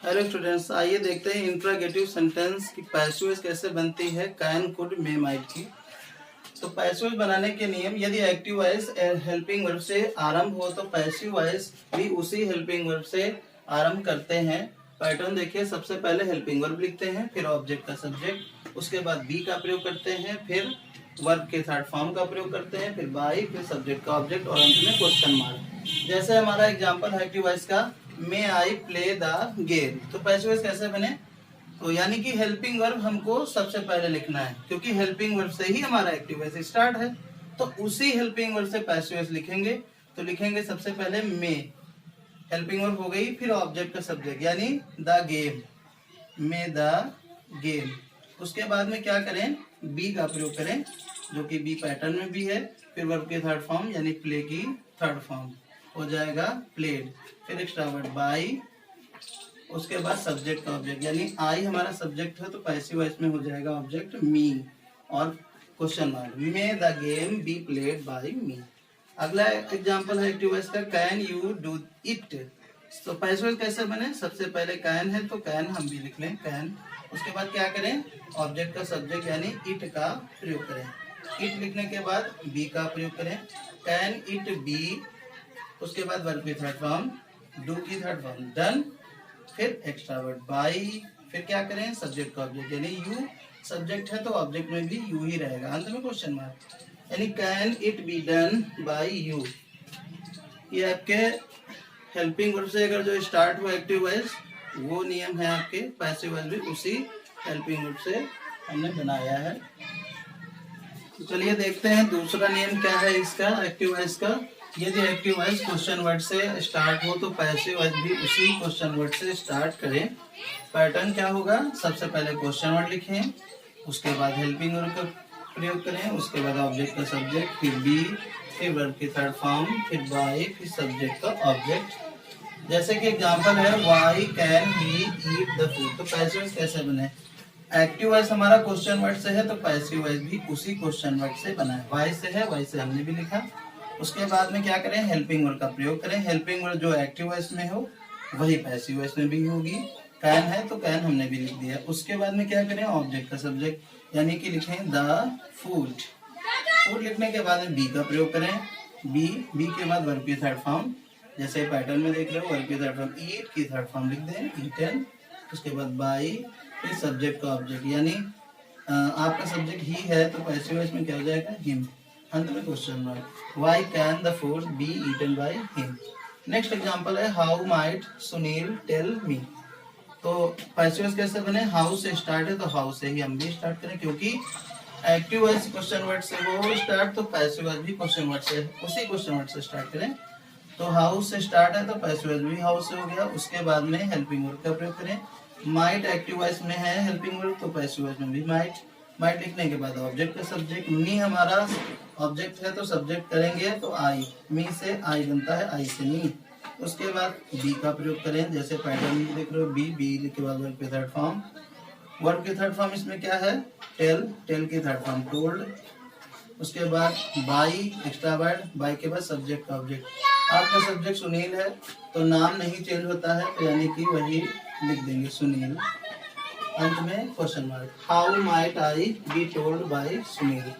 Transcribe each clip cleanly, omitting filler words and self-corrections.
Hello students, आइए देखते हैं इंट्रोगेटिव सेंटेंस की पैसिव वॉइस कैसे बनती है कैन कुड मे माइट की। तो पैसिव वॉइस बनाने के नियम, यदि एक्टिव वॉइस हेल्पिंग वर्ब से आरंभ हो तो पैसिव वॉइस भी उसी हेल्पिंग वर्ब से आरंभ करते हैं। पैटर्न देखिए, सबसे पहले हेल्पिंग वर्ब लिखते हैं, फिर ऑब्जेक्ट का सब्जेक्ट, उसके बाद बी का प्रयोग करते हैं, फिर वर्ब के थर्ड फॉर्म का प्रयोग करते हैं, फिर बाई, फिर सब्जेक्ट का ऑब्जेक्ट और अंत में क्वेश्चन मार्क। जैसे हमारा एग्जांपल है एक्टिव वॉइस का, मे आई प्ले द गेम। तो पैसिव वॉइस कैसे बने? तो यानी कि हेल्पिंग वर्ब हमको सबसे पहले लिखना है, क्योंकि हेल्पिंग वर्ब से ही हमारा एक्टिव वॉइस स्टार्ट है। तो उसी हेल्पिंग वर्ब से पैसिव वॉइस लिखेंगे। तो लिखेंगे सबसे पहले मे, हेल्पिंग वर्ब हो गई, फिर ऑब्जेक्ट का सब्जेक्ट यानी the game, may the game. उसके बाद में क्या करें, बी का प्रयोग करें, जो कि बी पैटर्न में भी है, फिर वर्ब के थर्ड फॉर्म यानी प्ले की थर्ड फॉर्म हो जाएगा प्लेड, फिर एक्स्ट्रा वर्ड बाई, उसके बाद सब्जेक्ट का ऑब्जेक्ट यानी आई हमारा सब्जेक्ट है तो पैसिव वॉइस में हो जाएगा ऑब्जेक्ट मी और question mark, may the game be played by me. अगला एग्जांपल है एक्टिव वॉइस का, कैन यू डू इट। तो पैसिव वॉइस कैसे बने? सबसे पहले कैन है तो कैन हम भी लिख लें कैन, उसके बाद क्या करें, ऑब्जेक्ट का सब्जेक्ट यानी इट का प्रयोग करें, इट लिखने के बाद बी का प्रयोग करें, कैन इट बी, उसके बाद वर्ब की थर्ड फॉर्म, डू की थर्ड फॉर्म डन, फिर एक्स्ट्रा वर्ड बाई, फिर क्या करें, सब्जेक्ट का ऑब्जेक्ट यानी यू, सब्जेक्ट है तो ऑब्जेक्ट में भी यू ही रहेगा, अंत में क्वेश्चन मार्क, यानी can it be done by you. ये आपके हेल्पिंग वर्ब से अगर जो स्टार्ट हुआ एक्टिव वॉइस, वो नियम है आपके पैसिव वॉइस भी उसी हेल्पिंग वर्ब से हमने बनाया है। तो चलिए देखते हैं दूसरा नियम क्या है इसका एक्टिव वॉइस का। यदि एक्टिव वॉइस क्वेश्चन वर्ड से स्टार्ट हो तो पैसिव वॉइस भी उसी क्वेश्चन वर्ड से स्टार्ट करें। पैटर्न क्या होगा, सबसे पहले क्वेश्चन वर्ड लिखें, उसके बाद हेल्पिंग वर्ब का प्रयोग करें, उसके बाद ऑब्जेक्ट का सब्जेक्ट, फिर बी, फिर वर्ब की थर्ड फॉर्म, फिर बाई, फिर सब्जेक्ट का ऑब्जेक्ट। जैसे कि एग्जांपल है, why can he eat the food. तो पैसिव वॉइस कैसे बने? एक्टिव वॉइस हमारा क्वेश्चन वर्ड से है तो पैसिव वॉइस भी उसी क्वेश्चन वर्ड से बना है, वाई से है, वाई से हमने भी लिखा। उसके बाद में क्या करें, हेल्पिंग वर्ड का प्रयोग करें, हेल्पिंग वर्ड जो एक्टिव वॉइस में हो वही पैसिव वॉइस में भी होगी, कैन है तो कैन हमने भी लिख दिया। उसके बाद में क्या करें, ऑब्जेक्ट का सब्जेक्ट यानी कि लिखें द फूड, फूड लिखने के बाद में बी का प्रयोग करें, बी, बी के बाद वर्ब की थर्ड फॉर्म, जैसे पैटर्न में देख रहे हो, वर्ब की थर्ड फॉर्म ईट की थर्ड फॉर्म लिख दें ईटन, उसके बाद बाई, फिर सब्जेक्ट का ऑब्जेक्ट यानी आपका सब्जेक्ट ही है तो पैसिव वॉइस में क्या हो जाएगा, हिम, अंत में question mark, why can the food be eaten by him. Next example है, how might Sunil tell me. तो पैसिव वॉइस कैसे बने, हाउ से स्टार्ट है तो हाउ से ही हम भी स्टार्ट करें, क्योंकि एक्टिव वॉइस क्वेश्चन वर्ड से वो स्टार्ट तो पैसिव वॉइस भी क्वेश्चन वर्ड से उसी क्वेश्चन वर्ड से स्टार्ट करें। तो हाउ से स्टार्ट है तो पैसिव वॉइस भी हाउ से हो गया। उसके बाद में हेल्पिंग वर्ब का प्रयोग करें, माइट एक्टिव वॉइस में है हेल्पिंग वर्ब तो पैसिव वॉइस में भी माइट, माइट लिखने के बाद ऑब्जेक्ट का सब्जेक्ट, मी हमारा ऑब्जेक्ट है तो सब्जेक्ट करेंगे तो आई, मी से आई बनता है, आई से मी। उसके बाद बी का प्रयोग करें, जैसे पैटर्न में देख रहे हो, बी, बी के बाद वर्ब के थर्ड फॉर्म, वर्ब के थर्ड फॉर्म इसमें क्या है, टेल, टेल की थर्ड फॉर्म टोल्ड, उसके बाद बाई, एक्स्ट्रा वर्ड, बाई के बाद सब्जेक्ट का ऑब्जेक्ट, आपका सब्जेक्ट सुनील है तो नाम नहीं चेंज होता है तो यानी कि वही लिख देंगे सुनील, अंत में question mark, how might I be told by Sunil.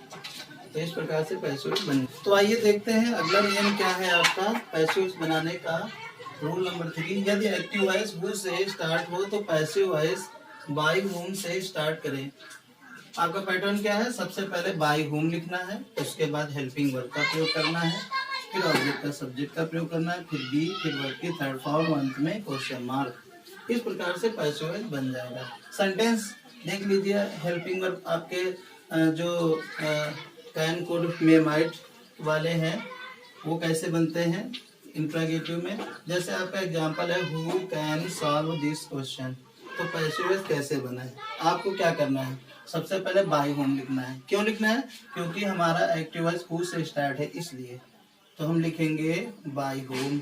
तो इस प्रकार से पैसिव वॉइस बने। तो आइए देखते हैं अगला नियम क्या है आपका पैसिव वॉइस बनाने का। रूल नंबर 3, यदि एक्टिव वॉइस हु से स्टार्ट हो तो पैसिव वॉइस बाय हुम से स्टार्ट करें। आपका पैटर्न क्या है, सबसे पहले बाय हुम लिखना है, उसके बाद हेल्पिंग वर्ब का प्रयोग करना है, फिर ऑब्जेक्ट का सब्जेक्ट का प्रयोग करना है, फिर बी, फिर वर्ब की थर्ड फॉर्म, अंत में क्वेश्चन मार्क। इस प्रकार से पैसिव वॉइस बन जाएगा। सेंटेंस देख लीजिए, हेल्पिंग वर्ब आपके जो कैन कुड मे माइट वाले हैं वो कैसे बनते हैं इंट्रोगेटिव में। जैसे आपका एग्जांपल है, who can solve this question. तो पैसिव वॉइस कैसे बना है, आपको क्या करना है, सबसे पहले बाय होम लिखना है। क्यों लिखना है, क्योंकि हमारा एक्टिव वॉइस हु से स्टार्ट है इसलिए। तो हम लिखेंगे बाय होम,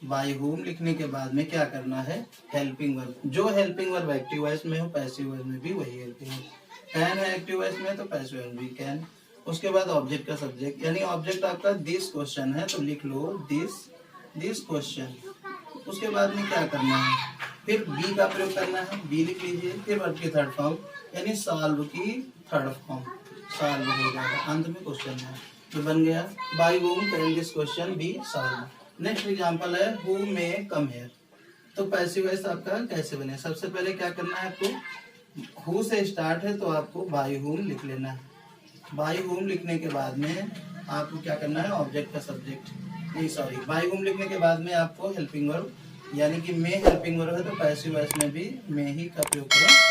बाय होम लिखने के बाद में क्या करना है, हेल्पिंग वर्ब, जो हेल्पिंग वर्ब एक्टिव वॉइस में हो पैसिव वॉइस में भी वही हेल्पिंग वर्ब, कैन है एक्टिव वॉइस में तो पैसिव वॉइस भी कैन। उसके बाद ऑब्जेक्ट का सब्जेक्ट यानी ऑब्जेक्ट आपका दिस क्वेश्चन है तो लिख लो दिस क्वेश्चन। उसके बाद में क्या करना है, फिर बी का प्रयोग करना है, बी लिख लीजिए, फिर वर्ब की थर्ड फॉर्म यानी सॉल्व की थर्ड फॉर्म, सॉल्व हो जाएगा, अंत में क्वेश्चन है। तो बन गया by whom can this question be solve. Next example है हु मे कम हियर। तो पैसिव वॉइस आपका कैसे बने, सबसे पहले क्या करना है आपको, हु से स्टार्ट है तो आपको बाय whom लिख लेना है। बाय whom लिखने के बाद में आपको क्या करना है, ऑब्जेक्ट का सब्जेक्ट, नहीं सॉरी, बाय whom लिखने के बाद में आपको हेल्पिंग वर्ब यानी कि मे हेल्पिंग वर्ब है तो पैसिव वॉइस में भी मे ही का प्रयोग करें।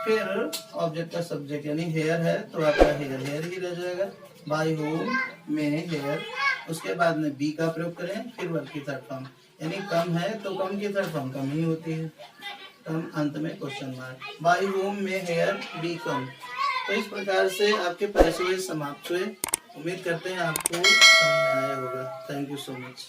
फिर ऑब्जेक्ट का सब्जेक्ट यानी हेयर है तो आपका हेयर हेयर ही रह जाएगा, बाय whom मे हेयर। उसके बाद में बी का प्रयोग करें, फिर वर्ब की थर्ड फॉर्म यानी कम है तो कम की थर्ड फॉर्म कम ही होती है, कम, अंत में question mark, bye whom may here B कम। तो इस प्रकार से आपके पैसिव वॉइस समाप्त हुए। उम्मीद करते हैं आपको समझ में आया होगा। Thank you so much.